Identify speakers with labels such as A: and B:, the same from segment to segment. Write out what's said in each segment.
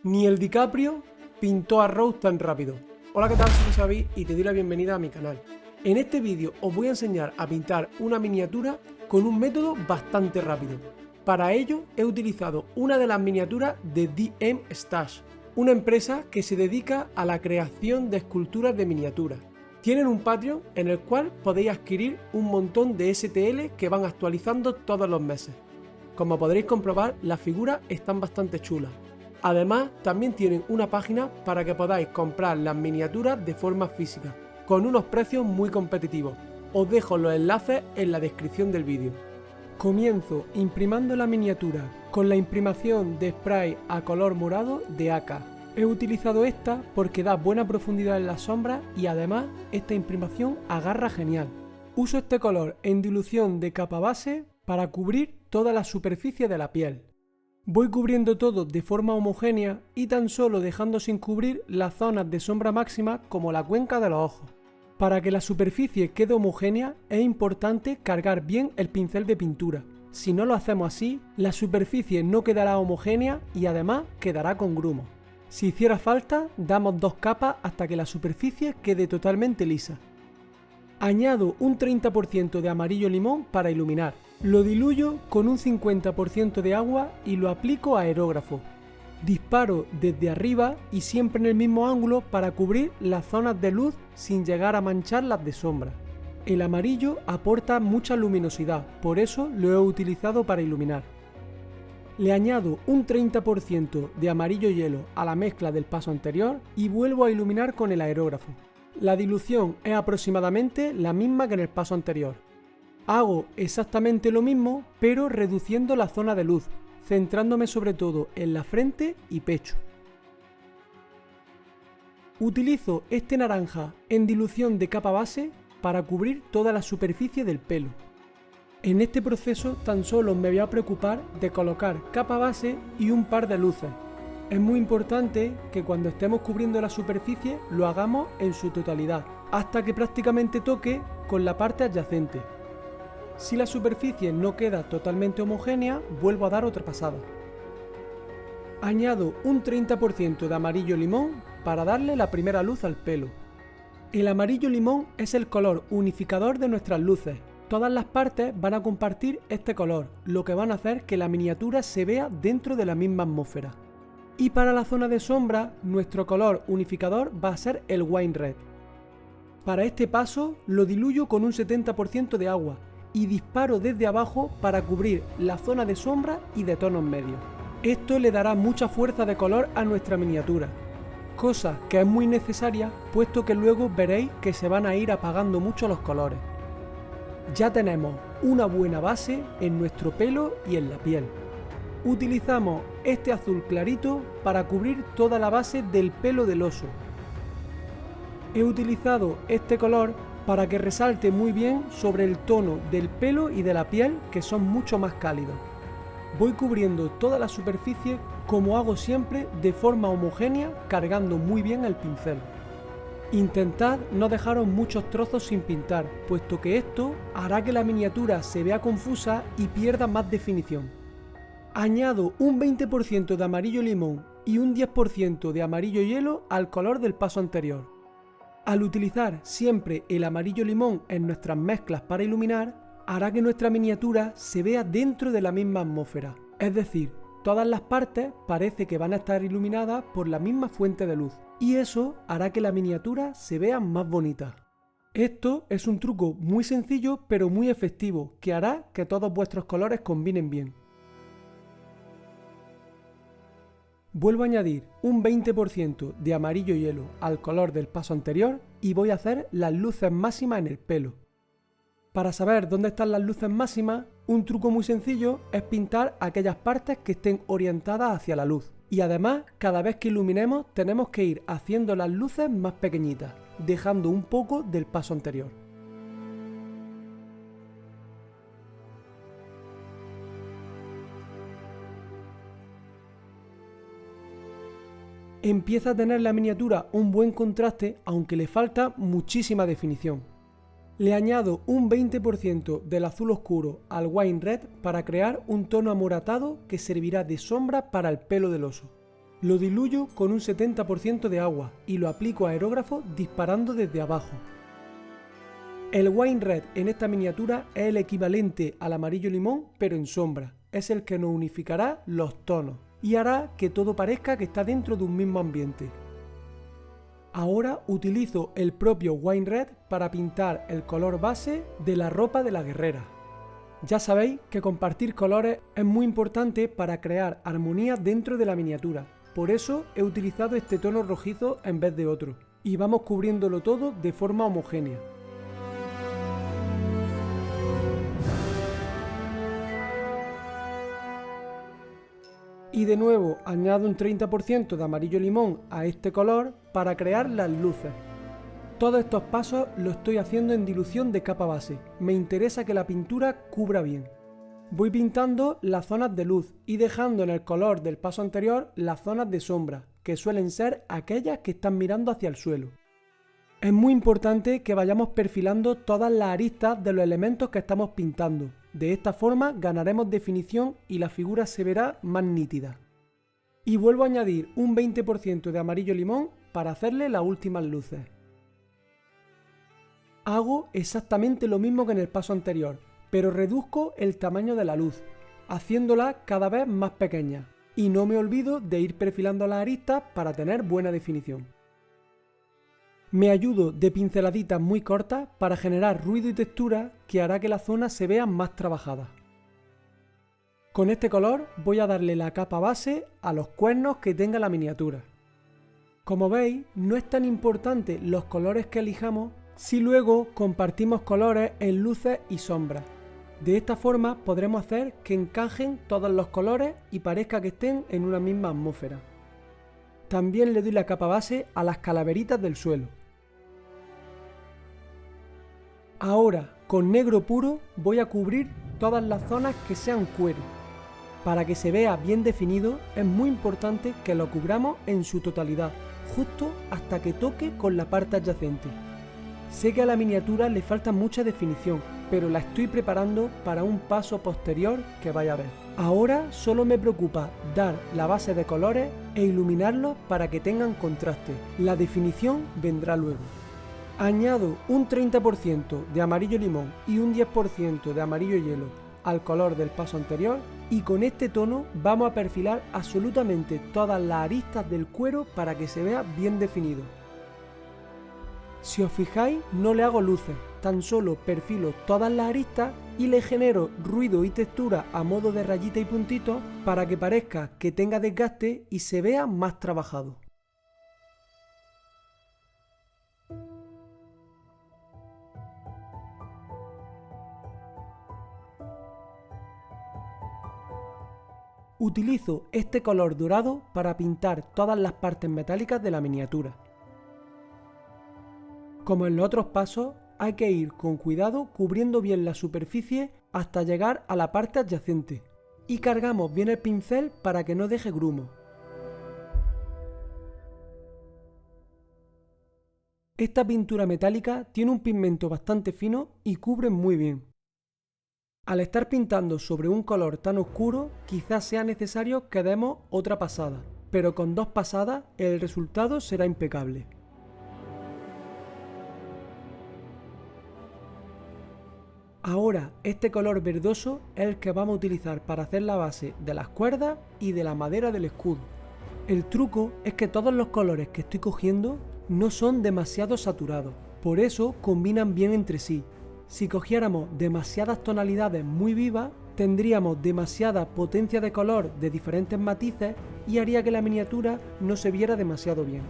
A: Ni el DiCaprio pintó a Rose tan rápido. Hola, ¿qué tal? Soy Xavi y te doy la bienvenida a mi canal. En este vídeo os voy a enseñar a pintar una miniatura con un método bastante rápido. Para ello he utilizado una de las miniaturas de DM Stash, una empresa que se dedica a la creación de esculturas de miniaturas. Tienen un Patreon en el cual podéis adquirir un montón de STL que van actualizando todos los meses. Como podréis comprobar, las figuras están bastante chulas. Además, también tienen una página para que podáis comprar las miniaturas de forma física, con unos precios muy competitivos. Os dejo los enlaces en la descripción del vídeo. Comienzo imprimando la miniatura con la imprimación de spray a color morado de AK. He utilizado esta porque da buena profundidad en las sombras y además esta imprimación agarra genial. Uso este color en dilución de capa base para cubrir toda la superficie de la piel. Voy cubriendo todo de forma homogénea y tan solo dejando sin cubrir las zonas de sombra máxima como la cuenca de los ojos. Para que la superficie quede homogénea es importante cargar bien el pincel de pintura. Si no lo hacemos así, la superficie no quedará homogénea y además quedará con grumos. Si hiciera falta, damos 2 capas hasta que la superficie quede totalmente lisa. Añado un 30% de amarillo limón para iluminar. Lo diluyo con un 50% de agua y lo aplico a aerógrafo. Disparo desde arriba y siempre en el mismo ángulo para cubrir las zonas de luz sin llegar a manchar las de sombra. El amarillo aporta mucha luminosidad, por eso lo he utilizado para iluminar. Le añado un 30% de amarillo hielo a la mezcla del paso anterior y vuelvo a iluminar con el aerógrafo. La dilución es aproximadamente la misma que en el paso anterior. Hago exactamente lo mismo, pero reduciendo la zona de luz, centrándome sobre todo en la frente y pecho. Utilizo este naranja en dilución de capa base para cubrir toda la superficie del pelo. En este proceso tan solo me voy a preocupar de colocar capa base y un par de luces. Es muy importante que cuando estemos cubriendo la superficie lo hagamos en su totalidad, hasta que prácticamente toque con la parte adyacente. Si la superficie no queda totalmente homogénea, vuelvo a dar otra pasada. Añado un 30% de amarillo limón para darle la primera luz al pelo. El amarillo limón es el color unificador de nuestras luces. Todas las partes van a compartir este color, lo que van a hacer que la miniatura se vea dentro de la misma atmósfera. Y para la zona de sombra, nuestro color unificador va a ser el wine red. Para este paso lo diluyo con un 70% de agua y disparo desde abajo para cubrir la zona de sombra y de tonos medios. Esto le dará mucha fuerza de color a nuestra miniatura, cosa que es muy necesaria puesto que luego veréis que se van a ir apagando mucho los colores. Ya tenemos una buena base en nuestro pelo y en la piel. Utilizamos este azul clarito para cubrir toda la base del pelo del oso. He utilizado este color para que resalte muy bien sobre el tono del pelo y de la piel, que son mucho más cálidos. Voy cubriendo toda la superficie como hago siempre de forma homogénea, cargando muy bien el pincel. Intentad no dejaros muchos trozos sin pintar, puesto que esto hará que la miniatura se vea confusa y pierda más definición. Añado un 20% de amarillo limón y un 10% de amarillo hielo al color del paso anterior. Al utilizar siempre el amarillo limón en nuestras mezclas para iluminar, hará que nuestra miniatura se vea dentro de la misma atmósfera. Es decir, todas las partes parece que van a estar iluminadas por la misma fuente de luz. Y eso hará que la miniatura se vea más bonita. Esto es un truco muy sencillo pero muy efectivo que hará que todos vuestros colores combinen bien. Vuelvo a añadir un 20% de amarillo hielo al color del paso anterior y voy a hacer las luces máximas en el pelo. Para saber dónde están las luces máximas, un truco muy sencillo es pintar aquellas partes que estén orientadas hacia la luz. Y además, cada vez que iluminemos tenemos que ir haciendo las luces más pequeñitas, dejando un poco del paso anterior. Empieza a tener la miniatura un buen contraste, aunque le falta muchísima definición. Le añado un 20% del azul oscuro al wine red para crear un tono amoratado que servirá de sombra para el pelo del oso. Lo diluyo con un 70% de agua y lo aplico a aerógrafo disparando desde abajo. El Wine Red en esta miniatura es el equivalente al amarillo limón pero en sombra. Es el que nos unificará los tonos y hará que todo parezca que está dentro de un mismo ambiente. Ahora utilizo el propio Wine Red para pintar el color base de la ropa de la guerrera. Ya sabéis que compartir colores es muy importante para crear armonía dentro de la miniatura. Por eso he utilizado este tono rojizo en vez de otro. Y vamos cubriéndolo todo de forma homogénea. Y de nuevo añado un 30% de amarillo limón a este color para crear las luces. Todos estos pasos los estoy haciendo en dilución de capa base. Me interesa que la pintura cubra bien. Voy pintando las zonas de luz y dejando en el color del paso anterior las zonas de sombra, que suelen ser aquellas que están mirando hacia el suelo. Es muy importante que vayamos perfilando todas las aristas de los elementos que estamos pintando. De esta forma ganaremos definición y la figura se verá más nítida. Y vuelvo a añadir un 20% de amarillo limón para hacerle las últimas luces. Hago exactamente lo mismo que en el paso anterior, pero reduzco el tamaño de la luz, haciéndola cada vez más pequeña. Y no me olvido de ir perfilando las aristas para tener buena definición. Me ayudo de pinceladitas muy cortas para generar ruido y textura que hará que la zona se vea más trabajada. Con este color voy a darle la capa base a los cuernos que tenga la miniatura. Como veis, no es tan importante los colores que elijamos si luego compartimos colores en luces y sombras. De esta forma podremos hacer que encajen todos los colores y parezca que estén en una misma atmósfera. También le doy la capa base a las calaveritas del suelo. Ahora, con negro puro, voy a cubrir todas las zonas que sean cuero. Para que se vea bien definido, es muy importante que lo cubramos en su totalidad, justo hasta que toque con la parte adyacente. Sé que a la miniatura le falta mucha definición, pero la estoy preparando para un paso posterior que vaya a ver. Ahora solo me preocupa dar la base de colores e iluminarlos para que tengan contraste. La definición vendrá luego. Añado un 30% de amarillo limón y un 10% de amarillo hielo al color del paso anterior y con este tono vamos a perfilar absolutamente todas las aristas del cuero para que se vea bien definido. Si os fijáis, no le hago luces, tan solo perfilo todas las aristas y le genero ruido y textura a modo de rayita y puntitos para que parezca que tenga desgaste y se vea más trabajado. Utilizo este color dorado para pintar todas las partes metálicas de la miniatura. Como en los otros pasos, hay que ir con cuidado cubriendo bien la superficie hasta llegar a la parte adyacente y cargamos bien el pincel para que no deje grumos. Esta pintura metálica tiene un pigmento bastante fino y cubre muy bien. Al estar pintando sobre un color tan oscuro, quizás sea necesario que demos otra pasada, pero con 2 pasadas el resultado será impecable. Ahora, este color verdoso es el que vamos a utilizar para hacer la base de las cuerdas y de la madera del escudo. El truco es que todos los colores que estoy cogiendo no son demasiado saturados, por eso combinan bien entre sí. Si cogiéramos demasiadas tonalidades muy vivas, tendríamos demasiada potencia de color de diferentes matices y haría que la miniatura no se viera demasiado bien.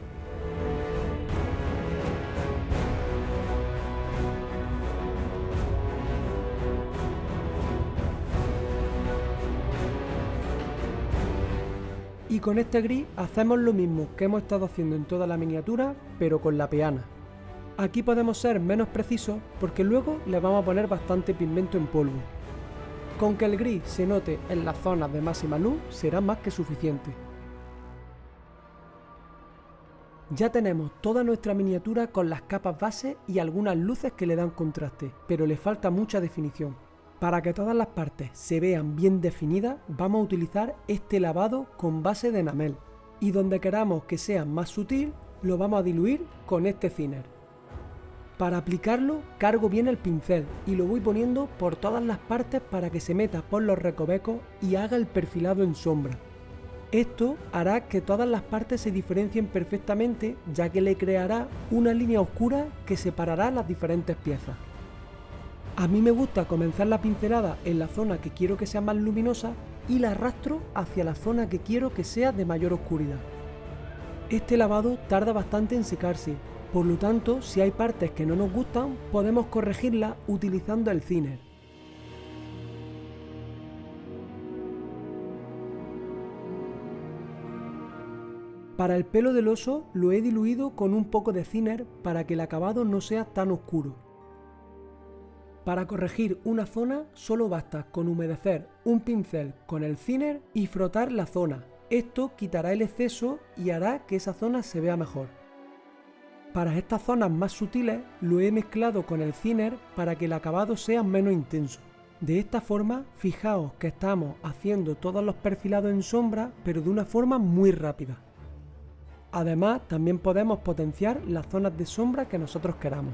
A: Y con este gris hacemos lo mismo que hemos estado haciendo en toda la miniatura, pero con la peana. Aquí podemos ser menos precisos porque luego le vamos a poner bastante pigmento en polvo. Con que el gris se note en las zonas de máxima luz será más que suficiente. Ya tenemos toda nuestra miniatura con las capas base y algunas luces que le dan contraste, pero le falta mucha definición. Para que todas las partes se vean bien definidas, vamos a utilizar este lavado con base de enamel. y donde queramos que sea más sutil lo vamos a diluir con este thinner. Para aplicarlo cargo bien el pincel y lo voy poniendo por todas las partes para que se meta por los recovecos y haga el perfilado en sombra. Esto hará que todas las partes se diferencien perfectamente, ya que le creará una línea oscura que separará las diferentes piezas. A mí me gusta comenzar la pincelada en la zona que quiero que sea más luminosa y la arrastro hacia la zona que quiero que sea de mayor oscuridad. Este lavado tarda bastante en secarse, por lo tanto, si hay partes que no nos gustan, podemos corregirlas utilizando el thinner. Para el pelo del oso lo he diluido con un poco de thinner para que el acabado no sea tan oscuro. Para corregir una zona solo basta con humedecer un pincel con el thinner y frotar la zona. Esto quitará el exceso y hará que esa zona se vea mejor. Para estas zonas más sutiles lo he mezclado con el thinner para que el acabado sea menos intenso. De esta forma, fijaos que estamos haciendo todos los perfilados en sombra, pero de una forma muy rápida. Además, también podemos potenciar las zonas de sombra que nosotros queramos.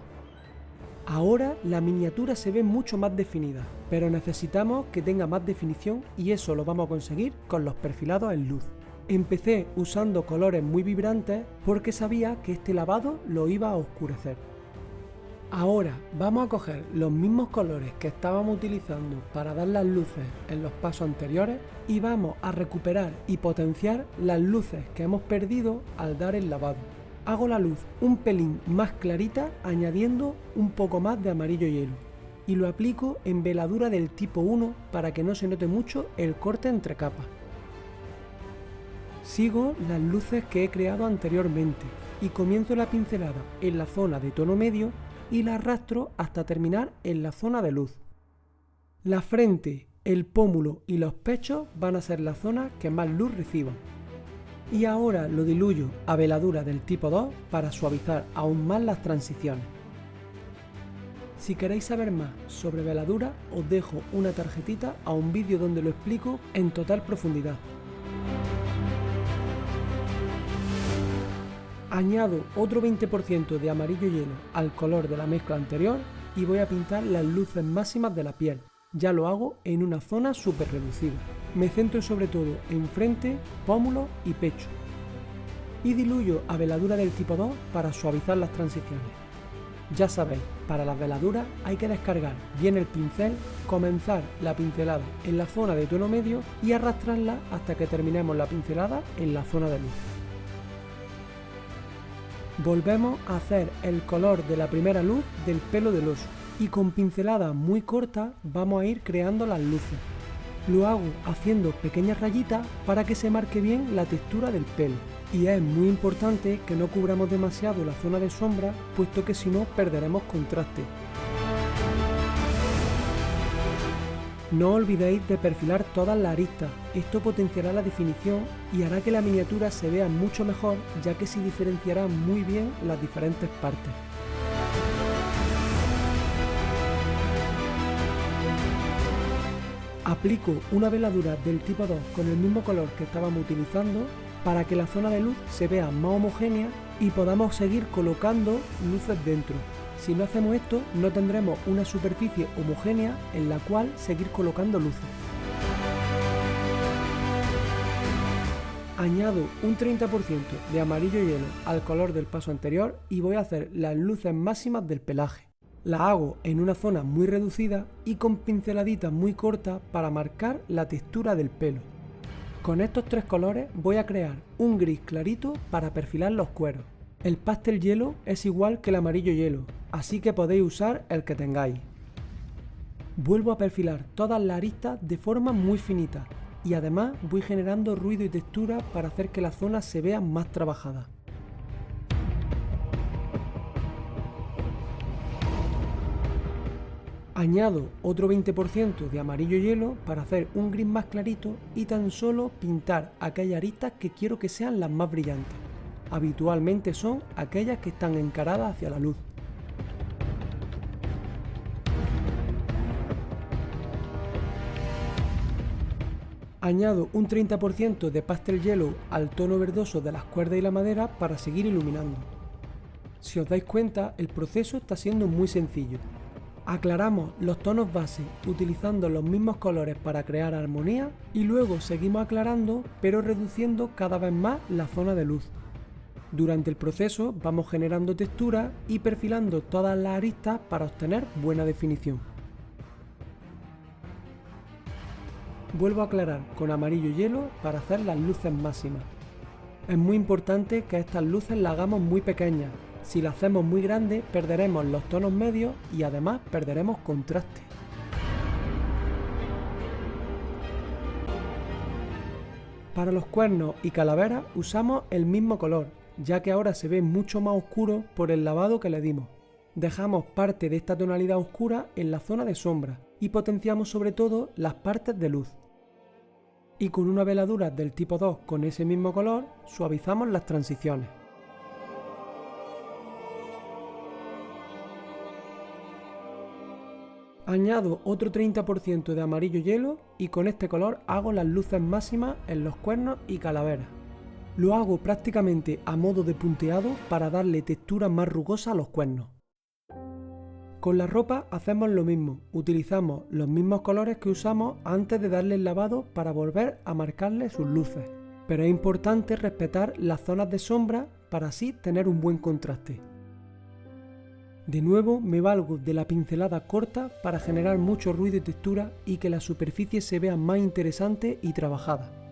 A: Ahora la miniatura se ve mucho más definida, pero necesitamos que tenga más definición y eso lo vamos a conseguir con los perfilados en luz. Empecé usando colores muy vibrantes porque sabía que este lavado lo iba a oscurecer. Ahora vamos a coger los mismos colores que estábamos utilizando para dar las luces en los pasos anteriores y vamos a recuperar y potenciar las luces que hemos perdido al dar el lavado. Hago la luz un pelín más clarita añadiendo un poco más de amarillo hielo y lo aplico en veladura del tipo 1 para que no se note mucho el corte entre capas. Sigo las luces que he creado anteriormente y comienzo la pincelada en la zona de tono medio y la arrastro hasta terminar en la zona de luz. La frente, el pómulo y los pechos van a ser la zona que más luz reciban. Y ahora lo diluyo a veladura del tipo 2 para suavizar aún más las transiciones. Si queréis saber más sobre veladura, os dejo una tarjetita a un vídeo donde lo explico en total profundidad. Añado otro 20% de amarillo hielo al color de la mezcla anterior y voy a pintar las luces máximas de la piel. Ya lo hago en una zona súper reducida. Me centro sobre todo en frente, pómulo y pecho. Y diluyo a veladura del tipo 2 para suavizar las transiciones. Ya sabéis, para las veladuras hay que descargar bien el pincel, comenzar la pincelada en la zona de tono medio y arrastrarla hasta que terminemos la pincelada en la zona de luz. Volvemos a hacer el color de la primera luz del pelo del oso y con pinceladas muy cortas vamos a ir creando las luces. Lo hago haciendo pequeñas rayitas para que se marque bien la textura del pelo y es muy importante que no cubramos demasiado la zona de sombra, puesto que si no perderemos contraste. No olvidéis de perfilar todas las aristas, esto potenciará la definición y hará que la miniatura se vea mucho mejor, ya que se diferenciará muy bien las diferentes partes. Aplico una veladura del tipo 2 con el mismo color que estábamos utilizando para que la zona de luz se vea más homogénea y podamos seguir colocando luces dentro. Si no hacemos esto, no tendremos una superficie homogénea en la cual seguir colocando luces. Añado un 30% de amarillo hielo al color del paso anterior y voy a hacer las luces máximas del pelaje. La hago en una zona muy reducida y con pinceladitas muy cortas para marcar la textura del pelo. Con estos tres colores voy a crear un gris clarito para perfilar los cueros. El pastel hielo es igual que el amarillo hielo, así que podéis usar el que tengáis. Vuelvo a perfilar todas las aristas de forma muy finita y además voy generando ruido y textura para hacer que la zona se vea más trabajada. Añado otro 20% de amarillo hielo para hacer un gris más clarito y tan solo pintar aquellas aristas que quiero que sean las más brillantes. Habitualmente son aquellas que están encaradas hacia la luz. Añado un 30% de pastel yellow al tono verdoso de las cuerdas y la madera para seguir iluminando. Si os dais cuenta, el proceso está siendo muy sencillo. Aclaramos los tonos base utilizando los mismos colores para crear armonía y luego seguimos aclarando pero reduciendo cada vez más la zona de luz. Durante el proceso vamos generando texturas y perfilando todas las aristas para obtener buena definición. Vuelvo a aclarar con amarillo hielo para hacer las luces máximas. Es muy importante que estas luces las hagamos muy pequeñas. Si las hacemos muy grandes perderemos los tonos medios y además perderemos contraste. Para los cuernos y calaveras usamos el mismo color, ya que ahora se ve mucho más oscuro por el lavado que le dimos. Dejamos parte de esta tonalidad oscura en la zona de sombra y potenciamos sobre todo las partes de luz. Y con una veladura del tipo 2 con ese mismo color suavizamos las transiciones. Añado otro 30% de amarillo hielo y con este color hago las luces máximas en los cuernos y calaveras. Lo hago prácticamente a modo de punteado para darle textura más rugosa a los cuernos. Con la ropa hacemos lo mismo, utilizamos los mismos colores que usamos antes de darle el lavado para volver a marcarle sus luces, pero es importante respetar las zonas de sombra para así tener un buen contraste. De nuevo me valgo de la pincelada corta para generar mucho ruido y textura y que la superficie se vea más interesante y trabajada.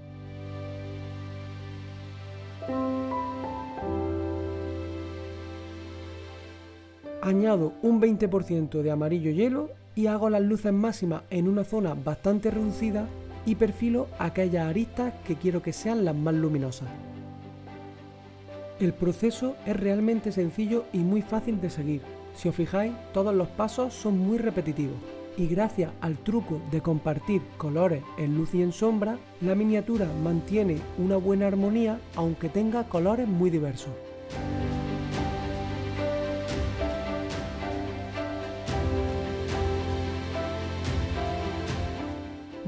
A: Añado un 20% de amarillo hielo y hago las luces máximas en una zona bastante reducida y perfilo aquellas aristas que quiero que sean las más luminosas. El proceso es realmente sencillo y muy fácil de seguir. Si os fijáis, todos los pasos son muy repetitivos y gracias al truco de compartir colores en luz y en sombra, la miniatura mantiene una buena armonía aunque tenga colores muy diversos.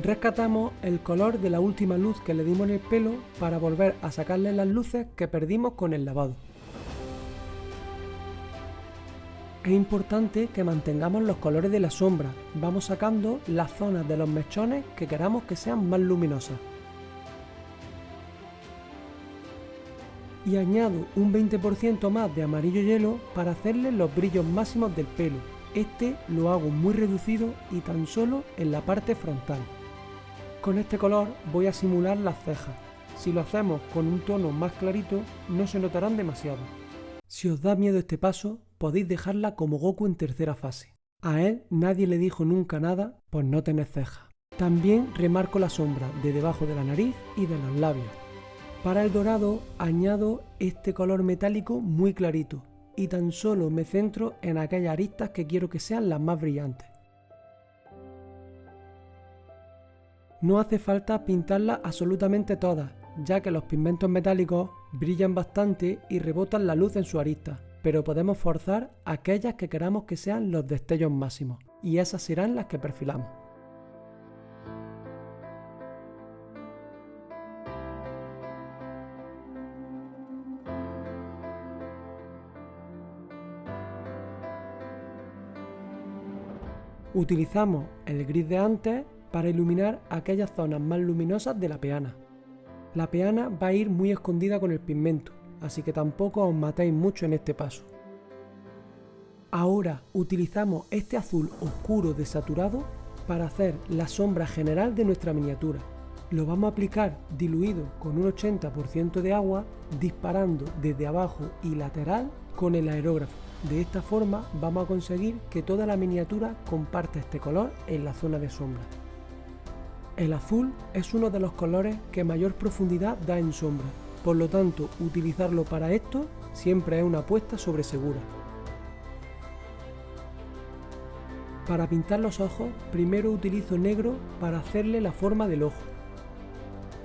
A: Rescatamos el color de la última luz que le dimos en el pelo para volver a sacarle las luces que perdimos con el lavado. Es importante que mantengamos los colores de la sombra, vamos sacando las zonas de los mechones que queramos que sean más luminosas. Y añado un 20% más de amarillo hielo para hacerle los brillos máximos del pelo. Este lo hago muy reducido y tan solo en la parte frontal. Con este color voy a simular las cejas. Si lo hacemos con un tono más clarito no se notarán demasiado. Si os da miedo este paso, podéis dejarla como Goku en tercera fase. A él nadie le dijo nunca nada por no tener cejas. También remarco la sombra de debajo de la nariz y de los labios. Para el dorado añado este color metálico muy clarito y tan solo me centro en aquellas aristas que quiero que sean las más brillantes. No hace falta pintarlas absolutamente todas, ya que los pigmentos metálicos brillan bastante y rebotan la luz en su arista, pero podemos forzar aquellas que queramos que sean los destellos máximos, y esas serán las que perfilamos. Utilizamos el gris de antes para iluminar aquellas zonas más luminosas de la peana. La peana va a ir muy escondida con el pigmento, así que tampoco os matéis mucho en este paso. Ahora utilizamos este azul oscuro desaturado para hacer la sombra general de nuestra miniatura. Lo vamos a aplicar diluido con un 80% de agua, disparando desde abajo y lateral con el aerógrafo. De esta forma vamos a conseguir que toda la miniatura comparta este color en la zona de sombra. El azul es uno de los colores que mayor profundidad da en sombra, por lo tanto utilizarlo para esto siempre es una apuesta sobre segura. Para pintar los ojos, primero utilizo negro para hacerle la forma del ojo.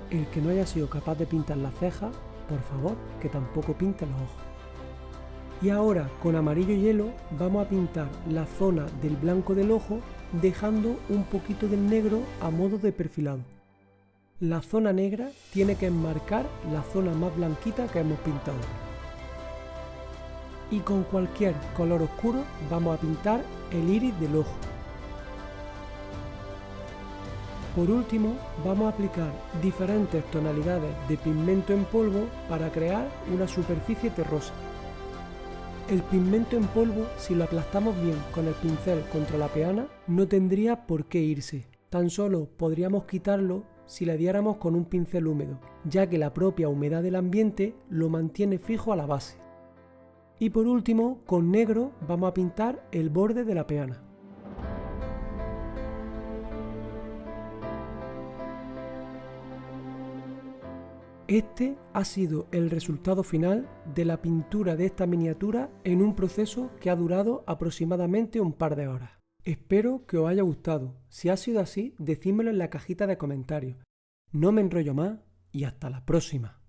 A: El que no haya sido capaz de pintar las cejas, por favor, que tampoco pinte los ojos. Y ahora con amarillo hielo vamos a pintar la zona del blanco del ojo dejando un poquito del negro a modo de perfilado. La zona negra tiene que enmarcar la zona más blanquita que hemos pintado. Y con cualquier color oscuro vamos a pintar el iris del ojo. Por último, vamos a aplicar diferentes tonalidades de pigmento en polvo para crear una superficie terrosa. El pigmento en polvo, si lo aplastamos bien con el pincel contra la peana, no tendría por qué irse. Tan solo podríamos quitarlo si le diéramos con un pincel húmedo, ya que la propia humedad del ambiente lo mantiene fijo a la base. Y por último, con negro vamos a pintar el borde de la peana. Este ha sido el resultado final de la pintura de esta miniatura en un proceso que ha durado aproximadamente un par de horas. Espero que os haya gustado. Si ha sido así, decídmelo en la cajita de comentarios. No me enrollo más y hasta la próxima.